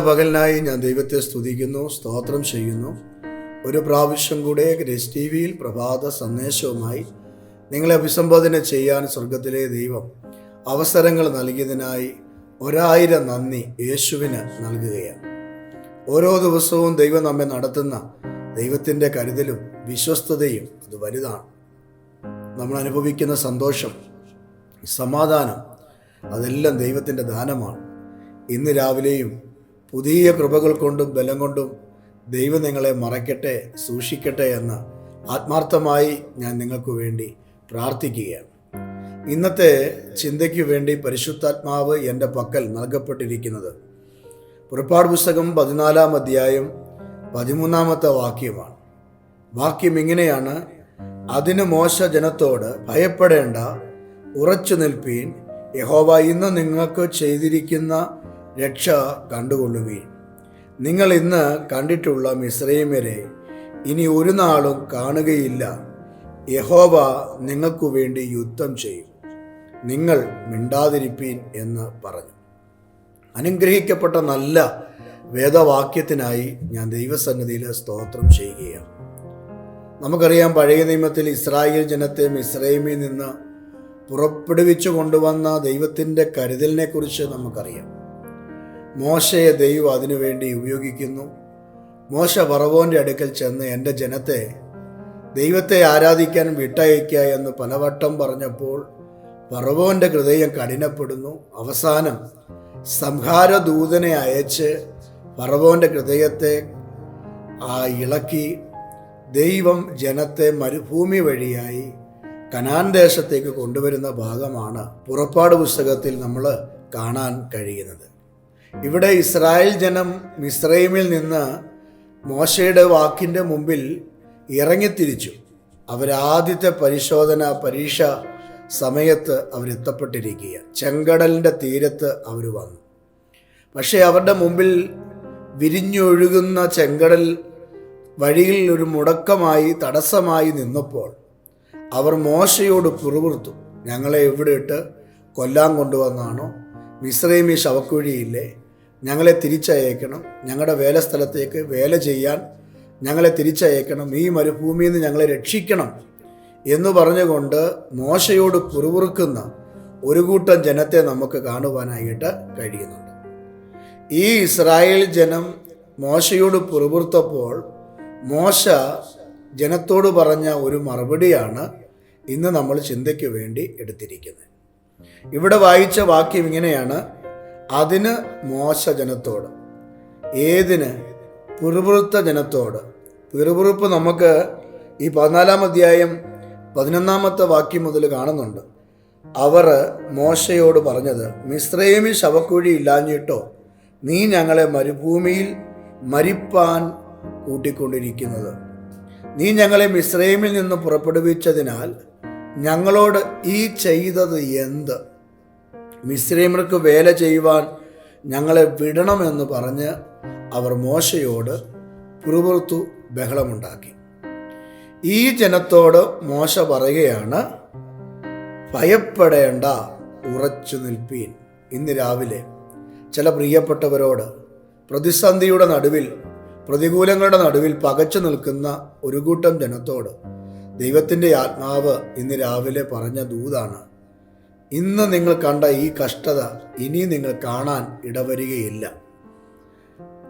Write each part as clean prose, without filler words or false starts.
പകലിനായി ഞാൻ ദൈവത്തെ സ്തുതിക്കുന്നു, സ്തോത്രം ചെയ്യുന്നു. ഒരു പ്രാവശ്യം കൂടെ ഗ്രേസ് ടി വിയിൽ പ്രഭാത സന്ദേശവുമായി നിങ്ങളെ അഭിസംബോധന ചെയ്യാൻ സ്വർഗത്തിലെ ദൈവം അവസരങ്ങൾ നൽകിയതിനായി 1000 നന്ദി യേശുവിന് നൽകുകയാണ്. ഓരോ ദിവസവും ദൈവം നമ്മെ നടത്തുന്ന ദൈവത്തിൻ്റെ കരുതലും വിശ്വസ്തതയും അത് വലുതാണ്. നമ്മൾ അനുഭവിക്കുന്ന സന്തോഷം, സമാധാനം, അതെല്ലാം ദൈവത്തിൻ്റെ ദാനമാണ്. ഇന്ന് രാവിലെയും പുതിയ കൃപകൾ കൊണ്ടും ബലം കൊണ്ടും ദൈവം നിങ്ങളെ മറയ്ക്കട്ടെ, സൂക്ഷിക്കട്ടെ എന്ന് ആത്മാർത്ഥമായി ഞാൻ നിങ്ങൾക്ക് വേണ്ടി പ്രാർത്ഥിക്കുകയാണ്. ഇന്നത്തെ ചിന്തയ്ക്ക് വേണ്ടി പരിശുദ്ധാത്മാവ് എൻ്റെ പക്കൽ നൽകപ്പെട്ടിരിക്കുന്നത് പുറപ്പാട് പുസ്തകം 14-ാം അധ്യായം 13-ാമത്തെ വാക്യമാണ്. വാക്യം ഇങ്ങനെയാണ്: അതിന് മോശ ജനത്തോട്, ഭയപ്പെടേണ്ട, ഉറച്ചു നിൽപ്പീൻ, യഹോവ ഇന്ന് നിങ്ങൾക്ക് ചെയ്തിരിക്കുന്ന രക്ഷ കണ്ടുകൊള്ളുവീൻ. നിങ്ങൾ ഇന്ന് കണ്ടിട്ടുള്ള മിസ്രയീമ്യരെ ഇനി ഒരു നാളും കാണുകയില്ല. യഹോവ നിങ്ങൾക്കു വേണ്ടി യുദ്ധം ചെയ്യും, നിങ്ങൾ മിണ്ടാതിരിപ്പീൻ എന്ന് പറഞ്ഞു. അനുഗ്രഹിക്കപ്പെട്ട നല്ല വേദവാക്യത്തിനായി ഞാൻ ദൈവസന്നിധിയിൽ സ്തോത്രം ചെയ്യുകയാണ്. നമുക്കറിയാം, പഴയ നിയമത്തിൽ ഇസ്രായേൽ ജനത്തെ മിസ്രയീമിൽ നിന്ന് പുറപ്പെടുവിച്ചു കൊണ്ടുവന്ന ദൈവത്തിൻ്റെ കരുതലിനെ കുറിച്ച് നമുക്കറിയാം. മോശയെ ദൈവം അതിനുവേണ്ടി ഉപയോഗിക്കുന്നു. മോശ ഫറവോൻ്റെ അടുക്കൽ ചെന്ന് എൻ്റെ ജനത്തെ ദൈവത്തെ ആരാധിക്കാൻ വിട്ടയയ്ക്കുക എന്ന് പലവട്ടം പറഞ്ഞപ്പോൾ ഫറവോൻ്റെ ഹൃദയം കഠിനപ്പെടുന്നു. അവസാനം സംഹാരദൂതനെ അയച്ച് ഫറവോൻ്റെ ഹൃദയത്തെ ഇളക്കി ദൈവം ജനത്തെ മരുഭൂമി വഴിയായി കനാൻ ദേശത്തേക്ക് കൊണ്ടുവരുന്ന ഭാഗമാണ് പുറപ്പാട് പുസ്തകത്തിൽ നമ്മൾ കാണാൻ കഴിയുന്നത്. ഇവിടെ ഇസ്രായേൽ ജനം മിസ്രയീമിൽ നിന്ന് മോശയുടെ വാക്കിൻ്റെ മുമ്പിൽ ഇറങ്ങിത്തിരിച്ചു. അവരാദ്യത്തെ പരീക്ഷ സമയത്ത് അവരെത്തപ്പെട്ടിരിക്കുക. ചെങ്കടലിൻ്റെ തീരത്ത് അവർ വന്നു. പക്ഷേ അവരുടെ മുമ്പിൽ വിരിഞ്ഞൊഴുകുന്ന ചെങ്കടൽ വഴിയിൽ ഒരു മുടക്കമായി, തടസ്സമായി നിന്നപ്പോൾ അവർ മോശയോട് പിറുപിറുത്തു. ഞങ്ങളെ എവിടെ ഇട്ട് കൊല്ലാൻ കൊണ്ടുവന്നാണോ? മിസ്രയീമി ശവക്കുഴിയില്ലേ? ഞങ്ങളെ തിരിച്ചയക്കണം, ഞങ്ങളുടെ വേലസ്ഥലത്തേക്ക് വേല ചെയ്യാൻ ഞങ്ങളെ തിരിച്ചയക്കണം, ഈ മരുഭൂമിയിൽ നിന്ന് ഞങ്ങളെ രക്ഷിക്കണം എന്ന് പറഞ്ഞുകൊണ്ട് മോശയോട് പിറുപിറുക്കുന്ന ഒരു കൂട്ടം ജനത്തെ നമുക്ക് കാണുവാനായിട്ട് കഴിയുന്നുണ്ട്. ഈ ഇസ്രായേൽ ജനം മോശയോട് പിറുപിറുത്തപ്പോൾ മോശ ജനത്തോട് പറഞ്ഞ ഒരു മറുപടിയാണ് ഇന്ന് നമ്മൾ ചിന്തയ്ക്ക് വേണ്ടി എടുത്തിരിക്കുന്നത്. ഇവിടെ വായിച്ച വാക്യം ഇങ്ങനെയാണ്: അതിന് മോശ ജനത്തോട്. ഏതിന്? പിറുപിറുത്ത ജനത്തോട്. പിറുപിറുപ്പ് നമുക്ക് ഈ 14-ാം അധ്യായം 11-ാമത്തെ വാക്യം മുതൽ കാണുന്നുണ്ട്. അവർ മോശയോട് പറഞ്ഞത്, മിസ്രയീമിൽ ശവക്കുഴി ഇല്ലാഞ്ഞിട്ടോ നീ ഞങ്ങളെ മരുഭൂമിയിൽ മരിപ്പാൻ കൂട്ടിക്കൊണ്ടിരിക്കുന്നത്? നീ ഞങ്ങളെ മിസ്രയീമിൽ നിന്ന് പുറപ്പെടുവിച്ചതിനാൽ ഞങ്ങളോട് ഈ ചെയ്തത് എന്ത്? മിസ്രയീമ്യർക്ക് വേല ചെയ്യുവാൻ ഞങ്ങളെ വിടണമെന്ന് പറഞ്ഞ് അവർ മോശയോട് പിറുപിറുത്തു, ബഹളമുണ്ടാക്കി. ഈ ജനത്തോട് മോശ പറയുകയാണ്, ഭയപ്പെടേണ്ട, ഉറച്ചു നിൽപ്പീൻ. ഇന്ന് രാവിലെ ചില പ്രിയപ്പെട്ടവരോട് പ്രതിസന്ധിയുടെ നടുവിൽ, പ്രതികൂലങ്ങളുടെ നടുവിൽ പകച്ചു നിൽക്കുന്ന ഒരു കൂട്ടം ജനത്തോട് ദൈവത്തിൻ്റെ ആത്മാവ് ഇന്ന് രാവിലെ പറഞ്ഞ ദൂതാണ്: ഇന്ന് നിങ്ങൾ കണ്ട ഈ കഷ്ടത ഇനി നിങ്ങൾ കാണാൻ ഇടവരികയില്ല.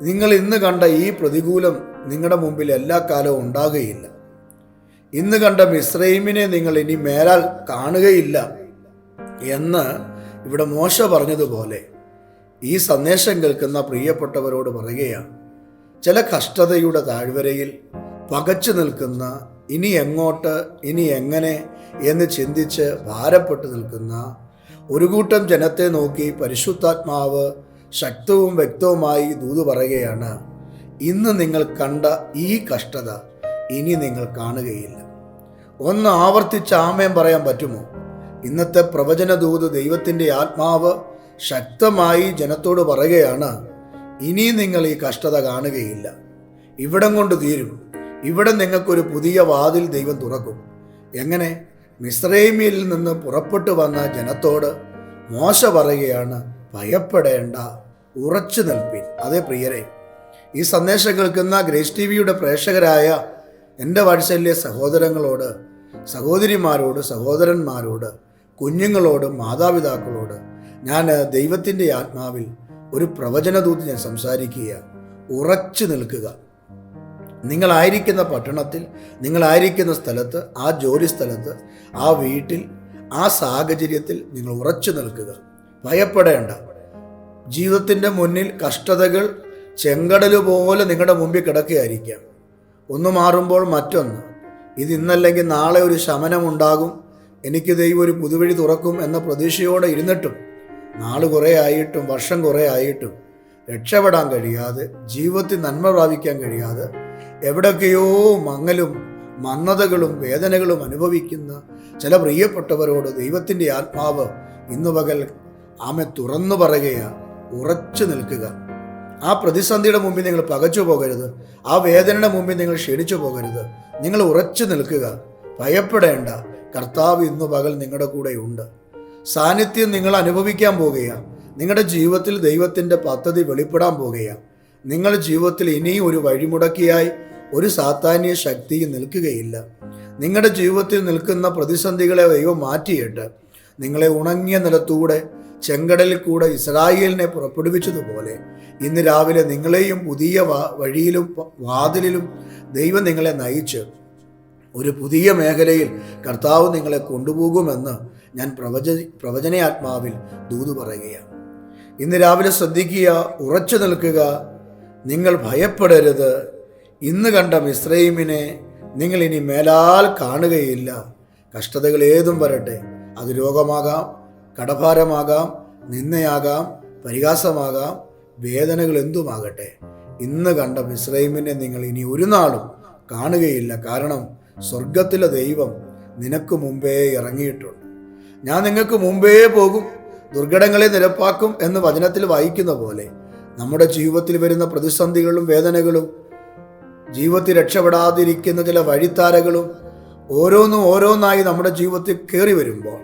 നിങ്ങൾ ഇന്ന് കണ്ട ഈ പ്രതികൂലം നിങ്ങളുടെ മുമ്പിൽ എല്ലാ കാലവും ഉണ്ടാകുകയില്ല. ഇന്ന് കണ്ട മിസ്രയീമിനെ നിങ്ങൾ ഇനി മേലാൽ കാണുകയില്ല എന്ന് ഇവിടെ മോശ പറഞ്ഞതുപോലെ ഈ സന്ദേശം കേൾക്കുന്ന പ്രിയപ്പെട്ടവരോട് പറയുകയാണ്. ചില കഷ്ടതയുടെ താഴ്വരയിൽ പകച്ചു നിൽക്കുന്ന, ഇനി എങ്ങോട്ട്, ഇനി എങ്ങനെ എന്ന് ചിന്തിച്ച് ഭാരപ്പെട്ടു നിൽക്കുന്ന ഒരു കൂട്ടം ജനത്തെ നോക്കി പരിശുദ്ധാത്മാവ് ശക്തവും വ്യക്തവുമായി ദൂത് പറയുകയാണ്: ഇന്ന് നിങ്ങൾ കണ്ട ഈ കഷ്ടത ഇനി നിങ്ങൾ കാണുകയില്ല. ഒന്ന് ആവർത്തിച്ച് ആമേൻ പറയാൻ പറ്റുമോ? ഇന്നത്തെ പ്രവചന ദൂത് ദൈവത്തിൻ്റെ ആത്മാവ് ശക്തമായി ജനത്തോട് പറയുകയാണ്: ഇനി നിങ്ങൾ ഈ കഷ്ടത കാണുകയില്ല. ഇവിടം കൊണ്ട് തീരും. ഇവിടെ നിങ്ങൾക്കൊരു പുതിയ വാതിൽ ദൈവം തുറക്കും. എങ്ങനെ? മിസ്രയീമിൽ നിന്ന് പുറപ്പെട്ടു വന്ന ജനത്തോട് മോശ പറയുകയാണ്, ഭയപ്പെടേണ്ട, ഉറച്ചു നിൽപ്പീൻ. അതേ പ്രിയരെ, ഈ സന്ദേശം കേൾക്കുന്ന ഗ്രേസ് TV പ്രേക്ഷകരായ എൻ്റെ വാത്സല്യ സഹോദരങ്ങളോട്, സഹോദരിമാരോട്, സഹോദരന്മാരോട്, കുഞ്ഞുങ്ങളോട്, മാതാപിതാക്കളോട് ഞാൻ ദൈവത്തിൻ്റെ ആത്മാവിൽ ഒരു പ്രവചനദൂത് ഞാൻ സംസാരിക്കുക. ഉറച്ചു നിൽക്കുക. നിങ്ങളായിരിക്കുന്ന പട്ടണത്തിൽ, നിങ്ങളായിരിക്കുന്ന സ്ഥലത്ത്, ആ ജോലി സ്ഥലത്ത്, ആ വീട്ടിൽ, ആ സാഹചര്യത്തിൽ നിങ്ങൾ ഉറച്ചു നിൽക്കുക. ഭയപ്പെടേണ്ട. ജീവിതത്തിൻ്റെ മുന്നിൽ കഷ്ടതകൾ ചെങ്കടൽ പോലെ നിങ്ങളുടെ മുമ്പിൽ കിടക്കുകയായിരിക്കാം. ഒന്ന് മാറുമ്പോൾ മറ്റൊന്ന്. ഇത് ഇന്നല്ലെങ്കിൽ നാളെ ഒരു ശമനമുണ്ടാകും, എനിക്ക് ദൈവം ഒരു പുതുവഴി തുറക്കും എന്ന പ്രതീക്ഷയോടെ ഇരുന്നിട്ടും നാൾ കുറേ ആയിട്ടും വർഷം കുറേ ആയിട്ടും രക്ഷപ്പെടാൻ കഴിയാതെ, ജീവിതത്തിൽ നന്മ പ്രാപിക്കാൻ കഴിയാതെ, എവിടൊക്കെയോ മങ്ങലും മന്ദതകളും വേദനകളും അനുഭവിക്കുന്ന ചില പ്രിയപ്പെട്ടവരോട് ദൈവത്തിൻ്റെ ആത്മാവ് ഇന്ന് പകൽ ആമെ തുറന്നു പറയുകയാണ്. ഉറച്ചു നിൽക്കുക. ആ പ്രതിസന്ധിയുടെ മുമ്പിൽ നിങ്ങൾ പകച്ചു പോകരുത്. ആ വേദനയുടെ മുമ്പിൽ നിങ്ങൾ ക്ഷീണിച്ചു പോകരുത്. നിങ്ങൾ ഉറച്ചു നിൽക്കുക. ഭയപ്പെടേണ്ട. കർത്താവ് ഇന്ന് പകൽ നിങ്ങളുടെ കൂടെ ഉണ്ട്. സാന്നിധ്യം നിങ്ങൾ അനുഭവിക്കാൻ പോകുകയാണ്. നിങ്ങളുടെ ജീവിതത്തിൽ ദൈവത്തിൻ്റെ പദ്ധതി വെളിപ്പെടാൻ പോകുകയാണ്. നിങ്ങളുടെ ജീവിതത്തിൽ ഇനിയും ഒരു വഴിമുടക്കിയായി ഒരു സാത്താന്യ ശക്തിയും നിൽക്കുകയില്ല. നിങ്ങളുടെ ജീവിതത്തിൽ നിൽക്കുന്ന പ്രതിസന്ധികളെ ദൈവം മാറ്റിയിട്ട് നിങ്ങളെ ഉണങ്ങിയ നിലത്തൂടെ, ചെങ്കടലിൽ കൂടെ ഇസ്രായേലിനെ പുറപ്പെടുവിച്ചതുപോലെ ഇന്ന് രാവിലെ നിങ്ങളെയും പുതിയ വഴിയിലും വാതിലിലും ദൈവം നിങ്ങളെ നയിച്ച് ഒരു പുതിയ മേഖലയിൽ കർത്താവ് നിങ്ങളെ കൊണ്ടുപോകുമെന്ന് ഞാൻ പ്രവചനാത്മാവിൽ ദൂത് പറയുകയാണ്. ഇന്ന് രാവിലെ ശ്രദ്ധിക്കുക, ഉറച്ചു നിൽക്കുക. നിങ്ങൾ ഭയപ്പെടരുത്. ഇന്ന് കണ്ട മിസ്രയീമിനെ നിങ്ങൾ ഇനി മേലാൽ കാണുകയില്ല. കഷ്ടതകൾ ഏതും വരട്ടെ, അത് രോഗമാകാം, കടഭാരമാകാം, നിന്ദയാകാം, പരിഹാസമാകാം, വേദനകൾ എന്തുമാകട്ടെ, ഇന്ന് കണ്ട മിസ്രയീമിനെ നിങ്ങൾ ഇനി ഒരു നാളും കാണുകയില്ല. കാരണം സ്വർഗത്തിലെ ദൈവം നിനക്ക് മുമ്പേ ഇറങ്ങിയിട്ടുണ്ട്. ഞാൻ നിങ്ങൾക്ക് മുമ്പേ പോകും, ദുർഘടങ്ങളെ നിരപ്പാക്കും എന്ന് വചനത്തിൽ വായിക്കുന്ന പോലെ നമ്മുടെ ജീവിതത്തിൽ വരുന്ന പ്രതിസന്ധികളും വേദനകളും, ജീവിതത്തിൽ രക്ഷപ്പെടാതിരിക്കുന്ന ചില വഴിത്താരകളും ഓരോന്നായി നമ്മുടെ ജീവിതത്തിൽ കയറി വരുമ്പോൾ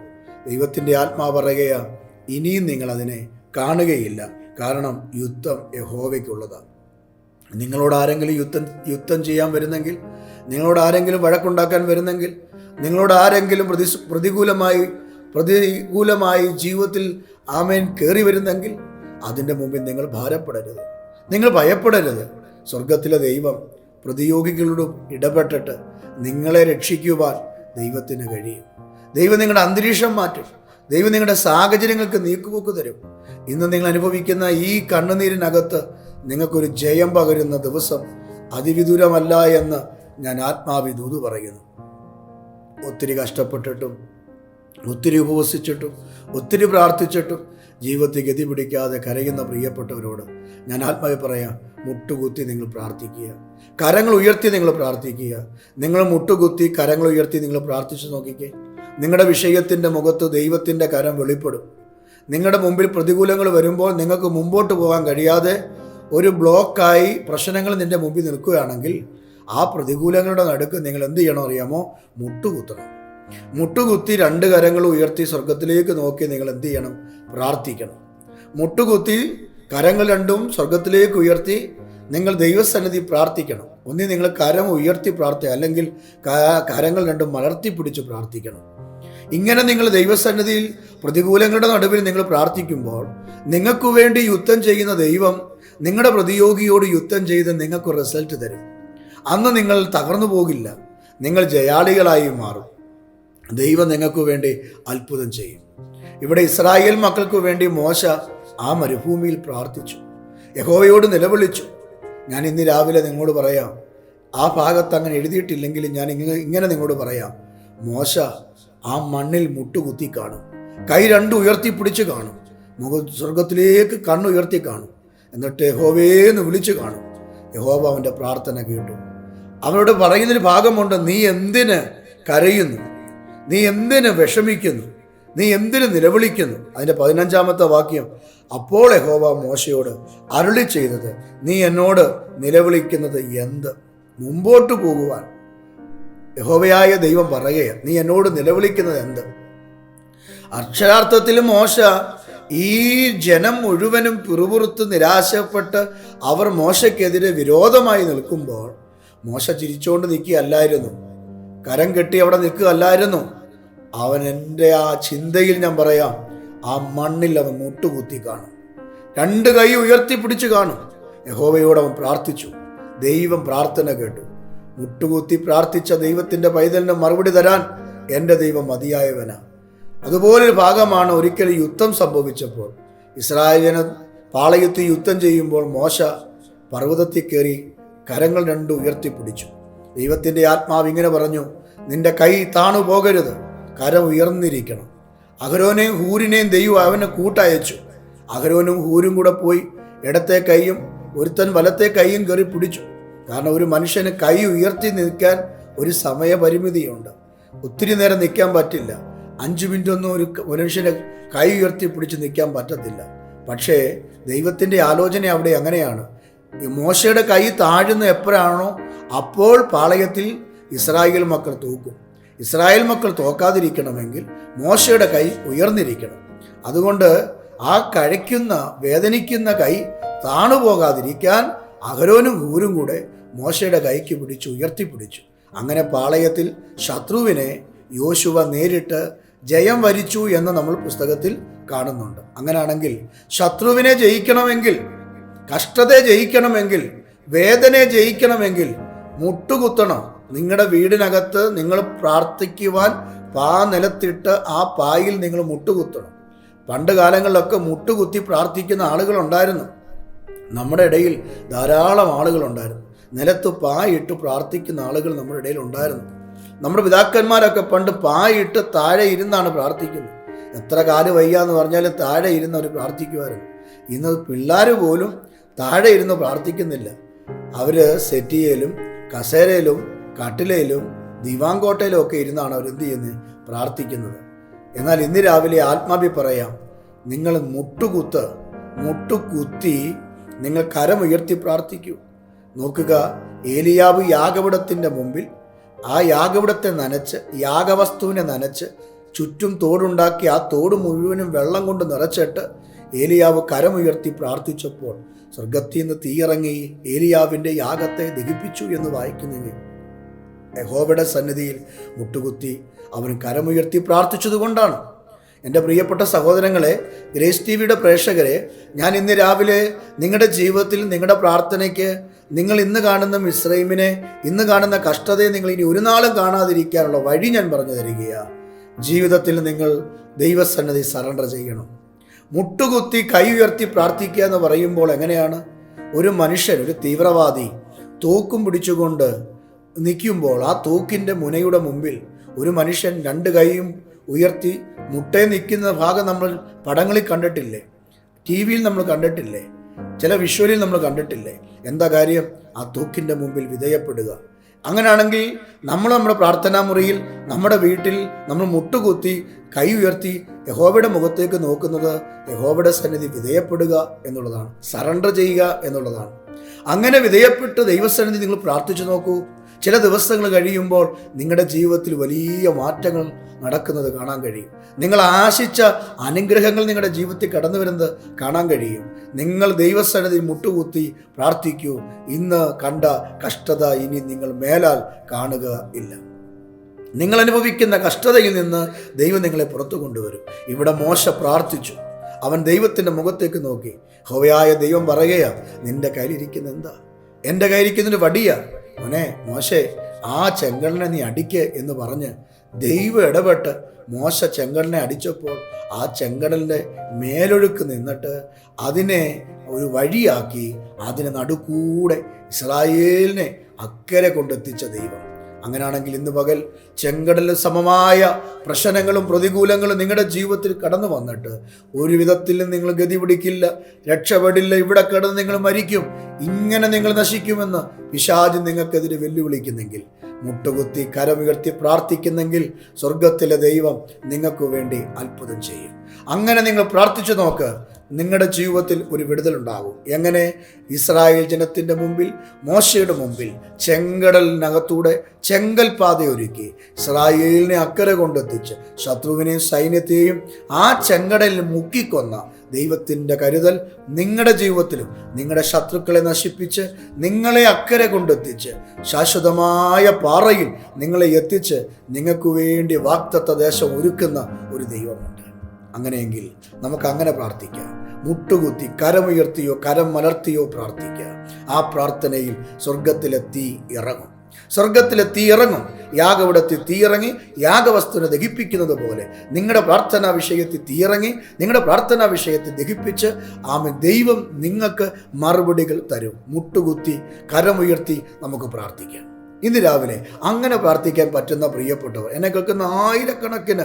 ദൈവത്തിൻ്റെ ആത്മാവ് പറയുകയാണ്, ഇനിയും നിങ്ങൾ അതിനെ കാണുകയില്ല. കാരണം യുദ്ധം യഹോവയ്ക്കുള്ളതാണ്. നിങ്ങളോട് ആരെങ്കിലും യുദ്ധം ചെയ്യാൻ വരുന്നെങ്കിൽ, നിങ്ങളോട് ആരെങ്കിലും വഴക്കുണ്ടാക്കാൻ വരുന്നെങ്കിൽ, നിങ്ങളോട് ആരെങ്കിലും പ്രതികൂലമായി ജീവിതത്തിൽ ആമേൻ കയറി വരുന്നെങ്കിൽ അതിൻ്റെ മുമ്പിൽ നിങ്ങൾ ഭാരപ്പെടരുത്, നിങ്ങൾ ഭയപ്പെടരുത്. സ്വർഗത്തിലെ ദൈവം പ്രതിയോഗികളോടും ഇടപെട്ടിട്ട് നിങ്ങളെ രക്ഷിക്കുവാൻ ദൈവത്തിന് കഴിയും. ദൈവം നിങ്ങളുടെ അന്തരീക്ഷം മാറ്റും. ദൈവം നിങ്ങളുടെ സാഹചര്യങ്ങൾക്ക് നീക്കുപോക്ക് തരും. ഇന്ന് നിങ്ങൾ അനുഭവിക്കുന്ന ഈ കണ്ണുനീരിനകത്ത് നിങ്ങൾക്കൊരു ജയം പകരുന്ന ദിവസം അതിവിദൂരമല്ല എന്ന് ഞാൻ ആത്മാവി ദൂത് പറയുന്നു. ഒത്തിരി കഷ്ടപ്പെട്ടിട്ടും, ഒത്തിരി ഉപവസിച്ചിട്ടും, ഒത്തിരി പ്രാർത്ഥിച്ചിട്ടും ജീവിതത്തിൽ ഗതി പിടിക്കാതെ കരയുന്ന പ്രിയപ്പെട്ടവരോട് ഞാൻ ആത്മാവി പറയാം, മുട്ടുകുത്തി നിങ്ങൾ പ്രാർത്ഥിക്കുക. കരങ്ങൾ ഉയർത്തി നിങ്ങൾ പ്രാർത്ഥിക്കുക. നിങ്ങൾ മുട്ടുകുത്തി കരങ്ങൾ ഉയർത്തി നിങ്ങൾ പ്രാർത്ഥിച്ചു നോക്കിക്കേ. നിങ്ങളുടെ വിഷയത്തിൻ്റെ മുഖത്ത് ദൈവത്തിൻ്റെ കരം വെളിപ്പെടും. നിങ്ങളുടെ മുമ്പിൽ പ്രതികൂലങ്ങൾ വരുമ്പോൾ നിങ്ങൾക്ക് മുമ്പോട്ട് പോകാൻ കഴിയാതെ ഒരു ബ്ലോക്കായി പ്രശ്നങ്ങൾ നിൻ്റെ മുമ്പിൽ നിൽക്കുകയാണെങ്കിൽ ആ പ്രതികൂലങ്ങളുടെ നടുക്ക് നിങ്ങൾ എന്ത് ചെയ്യണം അറിയാമോ? മുട്ടുകുത്തണം. മുട്ടുകുത്തി രണ്ട് കരങ്ങൾ ഉയർത്തി സ്വർഗത്തിലേക്ക് നോക്കി നിങ്ങൾ എന്ത് ചെയ്യണം? പ്രാർത്ഥിക്കണം. മുട്ടുകുത്തി കരങ്ങൾ രണ്ടും സ്വർഗത്തിലേക്ക് ഉയർത്തി നിങ്ങൾ ദൈവസന്നിധി പ്രാർത്ഥിക്കണം. ഒന്നി നിങ്ങൾ കരം ഉയർത്തി പ്രാർത്ഥിക്കുക, അല്ലെങ്കിൽ കരങ്ങൾ രണ്ടും മലർത്തിപ്പിടിച്ച് പ്രാർത്ഥിക്കണം. ഇങ്ങനെ നിങ്ങൾ ദൈവസന്നിധിയിൽ പ്രതികൂലങ്ങളുടെ നടുവിൽ നിങ്ങൾ പ്രാർത്ഥിക്കുമ്പോൾ നിങ്ങൾക്ക് വേണ്ടി യുദ്ധം ചെയ്യുന്ന ദൈവം നിങ്ങളുടെ പ്രതിയോഗിയോട് യുദ്ധം ചെയ്ത് നിങ്ങൾക്ക് റിസൾട്ട് തരും. അന്ന് നിങ്ങൾ തകർന്നു പോകില്ല, നിങ്ങൾ ജയാളികളായി മാറും. ദൈവം നിങ്ങൾക്ക് വേണ്ടി അത്ഭുതം ചെയ്യും. ഇവിടെ ഇസ്രായേൽ മക്കൾക്ക് വേണ്ടി മോശ ആ മരുഭൂമിയിൽ പ്രാർത്ഥിച്ചു, യഹോവയോട് നിലവിളിച്ചു. ഞാൻ ഇന്ന് രാവിലെ നിങ്ങളോട് പറയാം, ആ ഭാഗത്ത് അങ്ങനെ എഴുതിയിട്ടില്ലെങ്കിലും ഞാൻ ഇങ്ങനെ നിങ്ങളോട് പറയാം, മോശ ആ മണ്ണിൽ മുട്ടുകുത്തി കാണും, കൈ രണ്ടും ഉയർത്തിപ്പിടിച്ച് കാണും, സ്വർഗത്തിലേക്ക് കണ്ണുയർത്തി കാണും, എന്നിട്ട് യഹോവേന്ന് വിളിച്ചു കാണും. യഹോവ അവൻ്റെ പ്രാർത്ഥന കേട്ടു. അവനോട് പറയുന്നൊരു ഭാഗമുണ്ട്, നീ എന്തിന് കരയുന്നു, നീ എന്തിന് വിഷമിക്കുന്നു, നീ എന്തിന് നിലവിളിക്കുന്നു. അതിൻ്റെ 15-ാമത്തെ വാക്യം, അപ്പോൾ യഹോവ മോശയോട് അരുളി ചെയ്തത്, നീ എന്നോട് നിലവിളിക്കുന്നത് എന്ത്? മുമ്പോട്ട് പോകുവാൻ യഹോവയായ ദൈവം പറയുക, നീ എന്നോട് നിലവിളിക്കുന്നത് എന്ത്? അക്ഷരാർത്ഥത്തിൽ മോശ ഈ ജനം മുഴുവനും പിറുപിറുത്ത് നിരാശപ്പെട്ട് അവർ മോശയ്ക്കെതിരെ വിരോധമായി നിൽക്കുമ്പോൾ മോശ ചിരിച്ചുകൊണ്ട് നിൽക്കുകയല്ലായിരുന്നു, കരം കെട്ടി അവിടെ നിൽക്കുകയല്ലായിരുന്നു. അവൻ എൻ്റെ ആ ചിന്തയിൽ ഞാൻ പറയാം, ആ മണ്ണിൽ അവൻ മുട്ടുകുത്തി കാണും, രണ്ട് കൈ ഉയർത്തിപ്പിടിച്ച് കാണും. യഹോവയോട് അവൻ പ്രാർത്ഥിച്ചു. ദൈവം പ്രാർത്ഥന കേട്ടു. മുട്ടുകുത്തി പ്രാർത്ഥിച്ച ദൈവത്തിൻ്റെ പൈതലിന് മറുപടി തരാൻ എൻ്റെ ദൈവം മതിയായവനാ. അതുപോലൊരു ഭാഗമാണ് ഒരിക്കൽ യുദ്ധം സംഭവിച്ചപ്പോൾ ഇസ്രായേലിന് പാളയത്തിൽ യുദ്ധം ചെയ്യുമ്പോൾ മോശ പർവ്വതത്തിൽ കയറി കരങ്ങൾ രണ്ടും ഉയർത്തിപ്പിടിച്ചു. ദൈവത്തിൻ്റെ ആത്മാവ് ഇങ്ങനെ പറഞ്ഞു, നിന്റെ കൈ താണു പോകരുത്, കരം ഉയർന്നിരിക്കണം. അഹരോനെയും ഹൂരിനെയും ദൈവം അവനെ കൂട്ടയച്ചു. അഹരോനും ഹൂരും കൂടെ പോയി ഇടത്തെ കൈയും ഒരുത്തൻ വലത്തെ കൈയും കയറി പിടിച്ചു. കാരണം ഒരു മനുഷ്യന് കൈ ഉയർത്തി നിൽക്കാൻ ഒരു സമയപരിമിതിയുണ്ട്. ഒത്തിരി നേരം നിൽക്കാൻ പറ്റില്ല. 5 മിനിറ്റൊന്നും ഒരു മനുഷ്യന് കൈ ഉയർത്തി പിടിച്ച് നിൽക്കാൻ പറ്റത്തില്ല. പക്ഷേ ദൈവത്തിൻ്റെ ആലോചന അവിടെ അങ്ങനെയാണ്. മോശയുടെ കൈ താഴുന്ന എപ്പോഴാണോ അപ്പോൾ പാളയത്തിൽ ഇസ്രായേൽ മക്കൾ തോക്കും. ഇസ്രായേൽ മക്കൾ തോക്കാതിരിക്കണമെങ്കിൽ മോശയുടെ കൈ ഉയർന്നിരിക്കണം. അതുകൊണ്ട് ആ കഴയ്ക്കുന്ന വേദനിക്കുന്ന കൈ താണുപോകാതിരിക്കാൻ അഹരോനും ഹൂരും കൂടെ മോശയുടെ കൈക്ക് പിടിച്ചു ഉയർത്തിപ്പിടിച്ചു. അങ്ങനെ പാളയത്തിൽ ശത്രുവിനെ യോശുവ നേരിട്ട് ജയം വരിച്ചു എന്ന് നമ്മൾ പുസ്തകത്തിൽ കാണുന്നുണ്ട്. അങ്ങനെയാണെങ്കിൽ ശത്രുവിനെ ജയിക്കണമെങ്കിൽ, കഷ്ടതയെ ജയിക്കണമെങ്കിൽ, വേദനയെ ജയിക്കണമെങ്കിൽ മുട്ടുകുത്തണം. നിങ്ങളുടെ വീടിനകത്ത് നിങ്ങൾ പ്രാർത്ഥിക്കുവാൻ പാ നിലത്തിട്ട് ആ പായിൽ നിങ്ങൾ മുട്ടുകുത്തണം. പണ്ട് കാലങ്ങളിലൊക്കെ മുട്ടുകുത്തി പ്രാർത്ഥിക്കുന്ന ആളുകളുണ്ടായിരുന്നു. നമ്മുടെ ഇടയിൽ ധാരാളം ആളുകളുണ്ടായിരുന്നു. നിലത്ത് പായിട്ട് പ്രാർത്ഥിക്കുന്ന ആളുകൾ നമ്മുടെ ഇടയിൽ ഉണ്ടായിരുന്നു. നമ്മുടെ പിതാക്കന്മാരൊക്കെ പണ്ട് പായിട്ട് താഴെ ഇരുന്നാണ് പ്രാർത്ഥിക്കുന്നത്. എത്ര കാല് വയ്യാന്ന് പറഞ്ഞാലും താഴെ ഇരുന്ന് അവർ പ്രാർത്ഥിക്കുമായിരുന്നു. ഇന്ന് പിള്ളേർ പോലും താഴെ ഇരുന്ന് പ്രാർത്ഥിക്കുന്നില്ല. അവർ സെറ്റിയയിലും കസേരയിലും കട്ടിലയിലും ദിവാങ്കോട്ടയിലും ഒക്കെ ഇരുന്നാണ് അവർ എന്ത് ചെയ്യുന്നത്, പ്രാർത്ഥിക്കുന്നത്. എന്നാൽ ഇന്ന് രാവിലെ ആത്മാവി പറയാം, നിങ്ങൾ മുട്ടുകുത്തി നിങ്ങൾ കരമുയർത്തി പ്രാർത്ഥിക്കൂ. നോക്കുക, ഏലിയാവ് യാഗപീഠത്തിൻ്റെ മുമ്പിൽ ആ യാഗപീഠത്തെ നനച്ച്, യാഗവസ്തുവിനെ നനച്ച് ചുറ്റും തോടുണ്ടാക്കി ആ തോട് മുഴുവനും വെള്ളം കൊണ്ട് നിറച്ചിട്ട് ഏലിയാവ് കരമുയർത്തി പ്രാർത്ഥിച്ചപ്പോൾ സ്വർഗത്തിൽ നിന്ന് തീയിറങ്ങി ഏലിയാവിൻ്റെ യാഗത്തെ ദഹിപ്പിച്ചു എന്ന് വായിക്കുന്നെങ്കിൽ യഹോവയുടെ സന്നിധിയിൽ മുട്ടുകുത്തി അവൻ കരമുയർത്തി പ്രാർത്ഥിച്ചതുകൊണ്ടാണ്. എൻ്റെ പ്രിയപ്പെട്ട സഹോദരങ്ങളെ, ഗ്രേസ് ടി.വിയുടെ പ്രേക്ഷകരെ, ഞാൻ ഇന്ന് രാവിലെ നിങ്ങളുടെ ജീവിതത്തിൽ നിങ്ങളുടെ പ്രാർത്ഥനയ്ക്ക് നിങ്ങൾ ഇന്ന് കാണുന്ന മിസ്രൈമിനെ, ഇന്ന് കാണുന്ന കഷ്ടതയെ നിങ്ങൾ ഇനി ഒരു നാളും കാണാതിരിക്കാനുള്ള വഴി ഞാൻ പറഞ്ഞു തരികയാണ്. ജീവിതത്തിൽ നിങ്ങൾ ദൈവസന്നിധി സറണ്ടർ ചെയ്യണം. മുട്ടുകുത്തി കൈ ഉയർത്തി പ്രാർത്ഥിക്കുക എന്ന് പറയുമ്പോൾ എങ്ങനെയാണ്? ഒരു മനുഷ്യൻ, ഒരു തീവ്രവാദി തോക്കും പിടിച്ചുകൊണ്ട് നിൽക്കുമ്പോൾ ആ തോക്കിൻ്റെ മുനയുടെ മുമ്പിൽ ഒരു മനുഷ്യൻ 2 കൈയും ഉയർത്തി മുട്ടേ നിൽക്കുന്ന ഭാഗം നമ്മൾ പടങ്ങളിൽ കണ്ടിട്ടില്ലേ? TV-യിൽ നമ്മൾ കണ്ടിട്ടില്ലേ? ചില വിഷ്വലിൽ നമ്മൾ കണ്ടിട്ടില്ലേ? എന്താ കാര്യം? ആ തോക്കിൻ്റെ മുമ്പിൽ വിധേയപ്പെടുക. അങ്ങനെയാണെങ്കിൽ നമ്മൾ നമ്മുടെ പ്രാർത്ഥനാ മുറിയിൽ, നമ്മുടെ വീട്ടിൽ നമ്മൾ മുട്ടുകുത്തി കൈ ഉയർത്തി യഹോവയുടെ മുഖത്തേക്ക് നോക്കുന്നത് യഹോവയുടെ സന്നിധി വിധേയപ്പെടുക എന്നുള്ളതാണ്, സറണ്ടർ ചെയ്യുക എന്നുള്ളതാണ്. അങ്ങനെ വിധേയപ്പെട്ട് ദൈവസന്നിധി നിങ്ങൾ പ്രാർത്ഥിച്ചു നോക്കൂ. ചില ദിവസങ്ങൾ കഴിയുമ്പോൾ നിങ്ങളുടെ ജീവിതത്തിൽ വലിയ മാറ്റങ്ങൾ നടക്കുന്നത് കാണാൻ കഴിയും. നിങ്ങൾ ആശിച്ച അനുഗ്രഹങ്ങൾ നിങ്ങളുടെ ജീവിതത്തിൽ കടന്നു വരുന്നത് കാണാൻ കഴിയും. നിങ്ങൾ ദൈവസന്നിധി മുട്ടുകുത്തി പ്രാർത്ഥിക്കൂ. ഇന്ന് കണ്ട കഷ്ടത ഇനി നിങ്ങൾ മേലാൽ കാണുക ഇല്ല. നിങ്ങൾ അനുഭവിക്കുന്ന കഷ്ടതയിൽ നിന്ന് ദൈവം നിങ്ങളെ പുറത്തു കൊണ്ടുവരും. ഇവിടെ മോശ പ്രാർത്ഥിച്ചു. അവൻ ദൈവത്തിൻ്റെ മുഖത്തേക്ക് നോക്കി. യഹോവയായ ദൈവം പറയുകയാ, നിന്റെ കയ്യിലിരിക്കുന്ന എന്താ? എൻ്റെ കയ്യിലിരിക്കുന്നൊരു വടിയാ. മോനെ മോശേ, ആ ചെങ്കടലിനെ നീ അടിക്ക് എന്ന് പറഞ്ഞ് ദൈവം ഇടപെട്ട് മോശ ചെങ്കടലിനെ അടിച്ചപ്പോൾ ആ ചെങ്കടലിൻ്റെ മേലൊഴുക്ക് നിന്നിട്ട് അതിനെ ഒരു വഴിയാക്കി അതിനെ നടുക്കൂടെ ഇസ്രായേലിനെ അക്കരെ കൊണ്ടെത്തിച്ച ദൈവം. അങ്ങനെയാണെങ്കിൽ ഇന്ന് പകൽ ചെങ്കടലിന് സമമായ പ്രശ്നങ്ങളും പ്രതികൂലങ്ങളും നിങ്ങളുടെ ജീവിതത്തിൽ കടന്നു വന്നിട്ട് ഒരു വിധത്തിലും നിങ്ങൾ ഗതി പിടിക്കില്ല, രക്ഷപ്പെടില്ല, ഇവിടെ കിടന്ന് നിങ്ങൾ മരിക്കും, ഇങ്ങനെ നിങ്ങൾ നശിക്കുമെന്ന് പിശാച് നിങ്ങൾക്കെതിരെ വെല്ലുവിളിക്കുന്നെങ്കിൽ, മുട്ടുകുത്തി കരമുയർത്തി പ്രാർത്ഥിക്കുന്നെങ്കിൽ സ്വർഗത്തിലെ ദൈവം നിങ്ങൾക്ക് വേണ്ടി അത്ഭുതം ചെയ്യും. അങ്ങനെ നിങ്ങൾ പ്രാർത്ഥിച്ചു നോക്ക്. നിങ്ങളുടെ ജീവിതത്തിൽ ഒരു വിടുതലുണ്ടാകും. എങ്ങനെ? ഇസ്രായേൽ ജനത്തിൻ്റെ മുമ്പിൽ, മോശയുടെ മുമ്പിൽ ചെങ്കടലിനകത്തൂടെ ചെങ്കൽ പാത ഒരുക്കി ഇസ്രായേലിനെ അക്കരെ കൊണ്ടെത്തിച്ച് ശത്രുവിനെയും സൈന്യത്തെയും ആ ചെങ്കടലിൽ മുക്കിക്കൊന്ന ദൈവത്തിൻ്റെ കരുതൽ നിങ്ങളുടെ ജീവിതത്തിലും നിങ്ങളുടെ ശത്രുക്കളെ നശിപ്പിച്ച് നിങ്ങളെ അക്കരെ കൊണ്ടെത്തിച്ച് ശാശ്വതമായ പാറയിൽ നിങ്ങളെ എത്തിച്ച് നിങ്ങൾക്ക് വേണ്ടി വാഗ്ദത്ത ദേശം ഒരുക്കുന്ന ഒരു ദൈവമുണ്ട്. അങ്ങനെയെങ്കിൽ നമുക്ക് അങ്ങനെ പ്രാർത്ഥിക്കാം. മുട്ടുകുത്തി കരമുയർത്തിയോ കരം മലർത്തിയോ പ്രാർത്ഥിക്കുക. ആ പ്രാർത്ഥനയിൽ സ്വർഗത്തിലെ തീ ഇറങ്ങും. യാഗവിടത്തിൽ തീയിറങ്ങി യാഗവസ്തുവിനെ ദഹിപ്പിക്കുന്നത് പോലെ നിങ്ങളുടെ പ്രാർത്ഥനാ വിഷയത്തിൽ തീയിറങ്ങി നിങ്ങളുടെ പ്രാർത്ഥനാ വിഷയത്തിൽ ദഹിപ്പിച്ച് ദൈവം നിങ്ങൾക്ക് മറുപടികൾ തരും. മുട്ടുകുത്തി കരമുയർത്തി നമുക്ക് പ്രാർത്ഥിക്കാം. ഇന്ന് രാവിലെ അങ്ങനെ പ്രാർത്ഥിക്കാൻ പറ്റുന്ന പ്രിയപ്പെട്ടവർ, എന്നെ കേൾക്കുന്ന ആയിരക്കണക്കിന്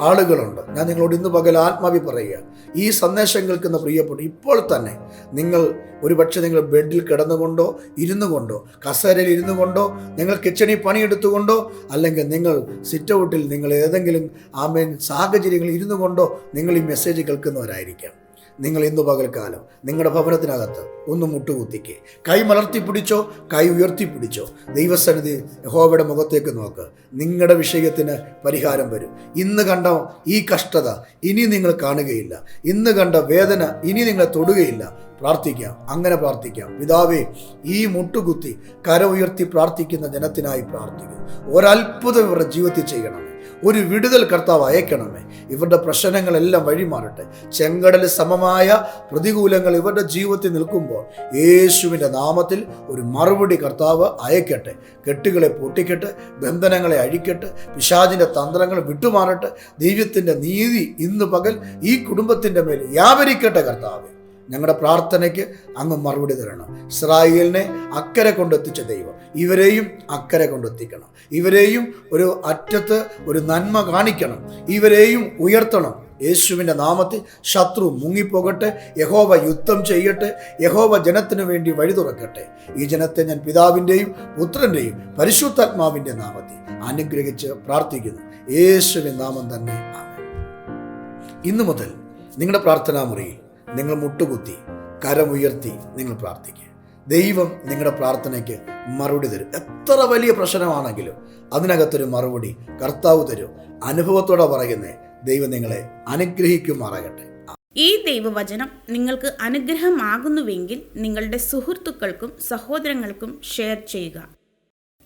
ആളുകളുണ്ട്. ഞാൻ നിങ്ങളോട് ഇന്ന് പകൽ ആത്മാവി പറയുക, ഈ സന്ദേശം കേൾക്കുന്ന പ്രിയപ്പെട്ട ഇപ്പോൾ തന്നെ നിങ്ങൾ ഒരുപക്ഷെ നിങ്ങൾ ബെഡിൽ കിടന്നുകൊണ്ടോ ഇരുന്നു കൊണ്ടോ കസേരയിൽ ഇരുന്നു കൊണ്ടോ നിങ്ങൾ കിച്ചണിൽ പണിയെടുത്തുകൊണ്ടോ അല്ലെങ്കിൽ നിങ്ങൾ സിറ്റ് ഔട്ടിൽ നിങ്ങൾ ഏതെങ്കിലും സാഹചര്യങ്ങളിൽ ഇരുന്നു കൊണ്ടോ നിങ്ങൾ ഈ മെസ്സേജ് കേൾക്കുന്നവരായിരിക്കാം. നിങ്ങൾ ഇന്ന് പകൽക്കാലം നിങ്ങളുടെ ഭവനത്തിനകത്ത് ഒന്ന് മുട്ടുകുത്തിക്ക്, കൈ മലർത്തി പിടിച്ചോ, കൈ ഉയർത്തി പിടിച്ചോ, ദൈവസന്നിധി യഹോവയുടെ മുഖത്തേക്ക് നോക്ക്. നിങ്ങളുടെ വിഷയത്തിന് പരിഹാരം വരും. ഇന്ന് കണ്ട ഈ കഷ്ടത ഇനി നിങ്ങൾ കാണുകയില്ല. ഇന്ന് കണ്ട വേദന ഇനി നിങ്ങളെ തൊടുകയില്ല. പ്രാർത്ഥിക്കാം, അങ്ങനെ പ്രാർത്ഥിക്കാം. പിതാവേ, ഈ മുട്ടുകുത്തി കര ഉയർത്തി പ്രാർത്ഥിക്കുന്ന ജനത്തിനായി പ്രാർത്ഥിക്കും. ഒരത്ഭുതം ഇവരുടെ ജീവിതത്തിൽ ചെയ്യണമേ. ഒരു വിടുതൽ കർത്താവ് അയക്കണമേ. ഇവരുടെ പ്രശ്നങ്ങളെല്ലാം വഴിമാറട്ടെ. ചെങ്കടൽ സമമായ പ്രതികൂലങ്ങൾ ഇവരുടെ ജീവിതത്തിൽ നിൽക്കുമ്പോൾ യേശുവിൻ്റെ നാമത്തിൽ ഒരു മറുപടി കർത്താവ് അയക്കട്ടെ. കെട്ടുകളെ പൊട്ടിക്കട്ടെ, ബന്ധനങ്ങളെ അഴിക്കട്ടെ, പിശാചിൻ്റെ തന്ത്രങ്ങൾ വിട്ടുമാറട്ടെ. ദൈവത്തിൻ്റെ നീതി ഇന്ന് പകൽ ഈ കുടുംബത്തിൻ്റെ മേൽ വ്യാപരിക്കട്ടെ. കർത്താവ്, ഞങ്ങളുടെ പ്രാർത്ഥനയ്ക്ക് അങ്ങ് മറുപടി തരണം. ഇസ്രായേലിനെ അക്കരെ കൊണ്ടെത്തിച്ച ദൈവം ഇവരെയും അക്കരെ കൊണ്ടെത്തിക്കണം. ഇവരെയും ഒരു അറ്റത്ത് ഒരു നന്മ കാണിക്കണം. ഇവരെയും ഉയർത്തണം. യേശുവിൻ്റെ നാമത്തിൽ ശത്രു മുങ്ങിപ്പോകട്ടെ. യഹോവ യുദ്ധം ചെയ്യട്ടെ. യഹോവ ജനത്തിനു വേണ്ടി വഴി തുറക്കട്ടെ. ഈ ജനത്തെ ഞാൻ പിതാവിൻ്റെയും പുത്രൻ്റെയും പരിശുദ്ധാത്മാവിൻ്റെ നാമത്തിൽ അനുഗ്രഹിച്ച് പ്രാർത്ഥിക്കുന്നു. യേശുവിൻ നാമം തന്നെ ആമേൻ. ഇന്നു മുതൽ നിങ്ങളുടെ പ്രാർത്ഥനാ മുറിയിൽ നിങ്ങൾ മുട്ടുകുത്തി കരമുയർത്തി നിങ്ങൾ പ്രാർത്ഥിക്കുക. ദൈവം നിങ്ങളുടെ പ്രാർത്ഥനയ്ക്ക് മറുപടി തരും. എത്ര വലിയ പ്രശ്നമാണെങ്കിലും അതിനകത്തൊരു മറുപടി കർത്താവ് തരും. അനുഭവത്തോടെ പറയുന്നേ, ദൈവം നിങ്ങളെ അനുഗ്രഹിക്കുമാറാകട്ടെ. ഈ ദൈവവചനം നിങ്ങൾക്ക് അനുഗ്രഹമാകുന്നുവെങ്കിൽ നിങ്ങളുടെ സുഹൃത്തുക്കൾക്കും സഹോദരങ്ങൾക്കും ഷെയർ ചെയ്യുക.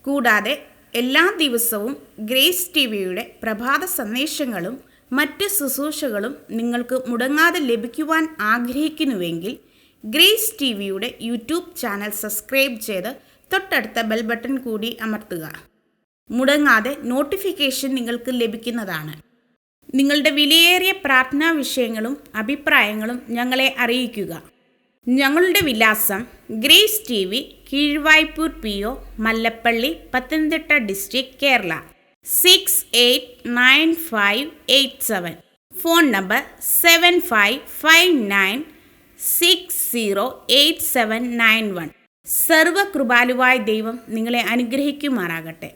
കൂടാതെ എല്ലാ ദിവസവും ഗ്രേസ് ടിവിയുടെ പ്രഭാത സന്ദേശങ്ങളും മറ്റ് ശുശ്രൂഷകളും നിങ്ങൾക്ക് മുടങ്ങാതെ ലഭിക്കുവാൻ ആഗ്രഹിക്കുന്നുവെങ്കിൽ ഗ്രേസ് ടിവിയുടെ യൂട്യൂബ് ചാനൽ സബ്സ്ക്രൈബ് ചെയ്ത് തൊട്ടടുത്ത ബെൽ ബട്ടൺ കൂടി അമർത്തുക. മുടങ്ങാതെ നോട്ടിഫിക്കേഷൻ നിങ്ങൾക്ക് ലഭിക്കുന്നതാണ്. നിങ്ങളുടെ വിലയേറിയ പ്രാർത്ഥനാ വിഷയങ്ങളും അഭിപ്രായങ്ങളും ഞങ്ങളെ അറിയിക്കുക. ഞങ്ങളുടെ വിലാസം Grace T V, Keezhvaipur PO, Mallappally, Pathanamthitta district, Kerala 689587. Phone number 7559608791. സർവകൃപാലുവായ ദൈവം നിങ്ങളെ അനുഗ്രഹിക്കുമാറാകട്ടെ.